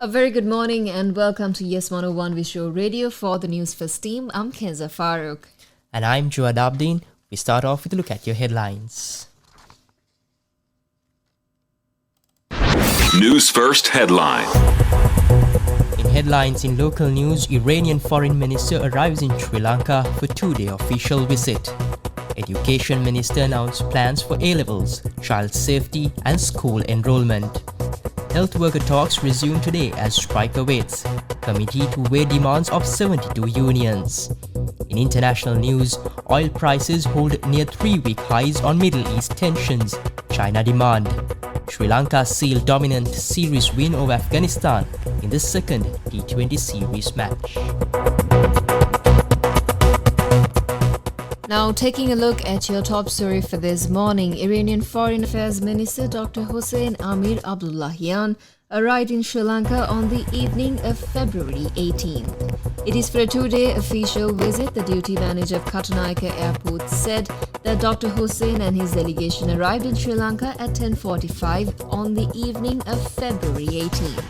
A very good morning and welcome to Yes 101 Visual Radio for the Newsfirst team. I'm Kenza Farouk. And I'm Joad Abdin. We start off with a look at your headlines. Newsfirst headline. In headlines in local news, Iranian foreign minister arrives in Sri Lanka for two-day official visit. Education minister announced plans for A-levels, child safety and school enrollment. Health worker talks resume today as strike awaits. Committee to weigh demands of 72 unions. In international news, oil prices hold near 3-week highs on Middle East tensions. China demand. Sri Lanka sealed dominant series win over Afghanistan in the second T20 series match. Now, taking a look at your top story for this morning, Iranian Foreign Affairs Minister Dr. Hossein Amir Abdullahian arrived in Sri Lanka on the evening of February 18th. It is for a two-day official visit. The duty manager of Katunayake Airport said that Dr. Hossein and his delegation arrived in Sri Lanka at 10:45 on the evening of February 18th.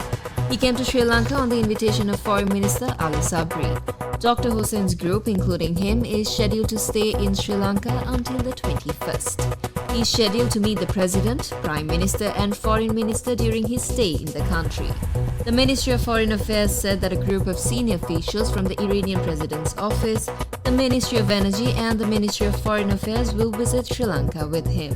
He came to Sri Lanka on the invitation of Foreign Minister Ali Sabri. Dr. Hossein's group, including him, is scheduled to stay in Sri Lanka until the 21st. He is scheduled to meet the President, Prime Minister and Foreign Minister during his stay in the country. The Ministry of Foreign Affairs said that a group of senior officials from the Iranian President's office, the Ministry of Energy and the Ministry of Foreign Affairs will visit Sri Lanka with him.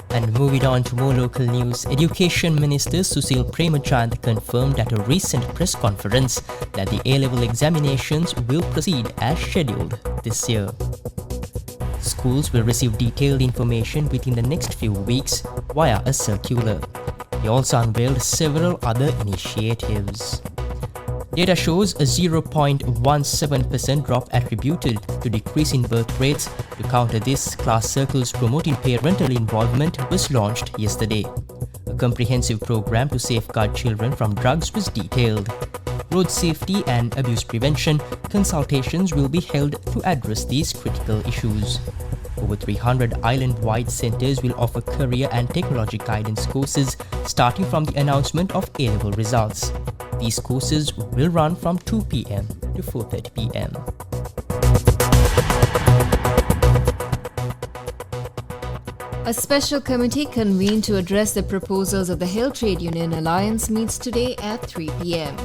And moving on to more local news, Education Minister Susil Premachand confirmed at a recent press conference that the A-level examinations will proceed as scheduled this year. Schools will receive detailed information within the next few weeks via a circular. He also unveiled several other initiatives. Data shows a 0.17% drop attributed to decrease in birth rates. To counter this, class circles promoting parental involvement was launched yesterday. A comprehensive program to safeguard children from drugs was detailed. Road safety and abuse prevention consultations will be held to address these critical issues. Over 300 island-wide centers will offer career and technology guidance courses starting from the announcement of A-level results. These courses will run from 2 p.m. to 4:30 p.m. A special committee convened to address the proposals of the Health Trade Union Alliance meets today at 3 p.m.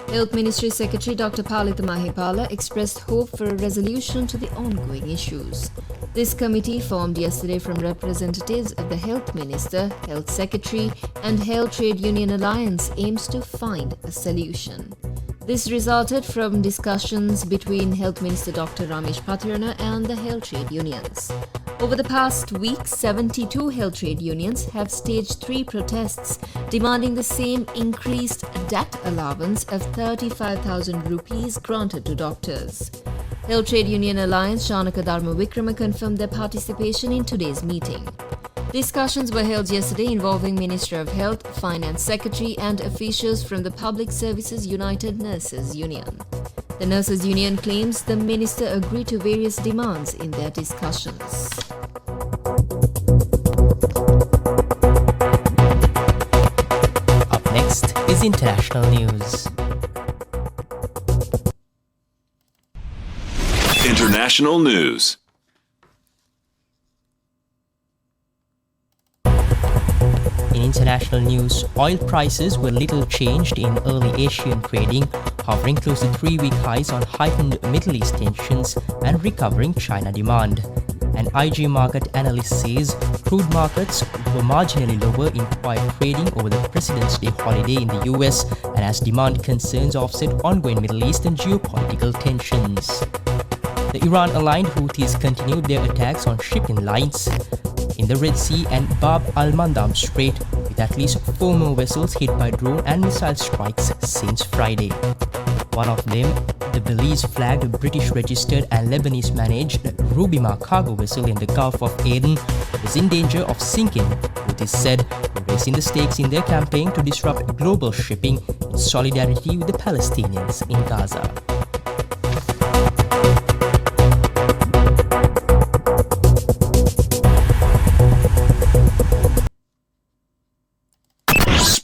Health Ministry Secretary Dr. Palitha Mahipala expressed hope for a resolution to the ongoing issues. This committee, formed yesterday from representatives of the Health Minister, Health Secretary and Health Trade Union Alliance, aims to find a solution. This resulted from discussions between Health Minister Dr. Ramesh Patirana and the Health Trade Unions. Over the past week, 72 health trade unions have staged 3 protests demanding the same increased DAT allowance of 35,000 rupees granted to doctors. Health Trade Union Alliance Shanaka Dharma Vikrama confirmed their participation in today's meeting. Discussions were held yesterday involving Minister of Health, Finance Secretary and officials from the Public Services United Nurses Union. The Nurses Union claims the minister agreed to various demands in their discussions. Up next is international news. International news. In international news, oil prices were little changed in early Asian trading, hovering close to 3-week highs on heightened Middle East tensions and recovering China demand. An IG market analyst says crude markets were marginally lower in quiet trading over the President's Day holiday in the US and as demand concerns offset ongoing Middle East and geopolitical tensions. The Iran-aligned Houthis continued their attacks on shipping lines in the Red Sea and Bab al-Mandab Strait, with at least 4 more vessels hit by drone and missile strikes since Friday. One of them, the Belize-flagged British-registered and Lebanese-managed Rubima cargo vessel in the Gulf of Aden, was in danger of sinking, Houthis said, raising the stakes in their campaign to disrupt global shipping in solidarity with the Palestinians in Gaza.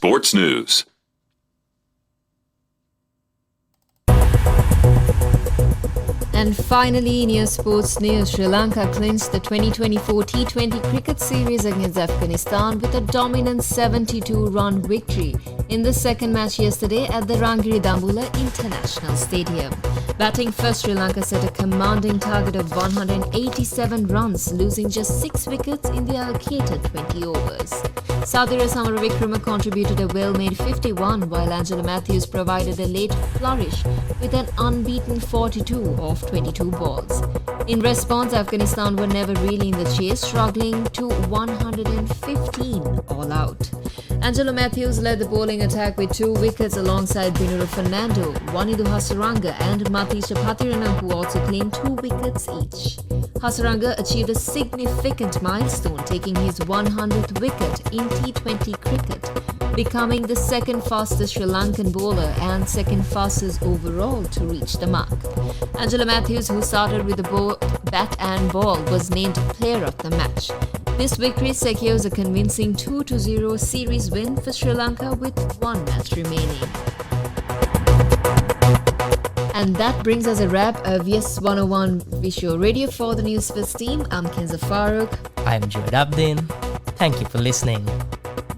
Sports News. And finally, in your sports news, Sri Lanka clinched the 2024 T20 cricket series against Afghanistan with a dominant 72-run victory in the second match yesterday at the Rangiri Dambulla International Stadium. Batting first, Sri Lanka set a commanding target of 187 runs, losing just 6 wickets in the allocated 20 overs. Sadira Samaravikrama contributed a well-made 51, while Angela Matthews provided a late flourish with an unbeaten 42 off 22 balls. In response, Afghanistan were never really in the chase, struggling to 115 all out. Angela Matthews led the bowling attack with 2 wickets alongside Binuru Fernando, Wanidu Hasaranga and Matisha Pathiranam, who also claimed 2 wickets each. Hasaranga achieved a significant milestone, taking his 100th wicket in T20 cricket, becoming the second fastest Sri Lankan bowler and second fastest overall to reach the mark. Angela Matthews, who started with the bat and ball, was named player of the match. This victory secures a convincing 2-0 series win for Sri Lanka with 1 match remaining. And that brings us a wrap of Yes 101 Visual Radio. For the Newsfirst team, I'm Kenza Farooq. I'm Jawad Abdin. Thank you for listening.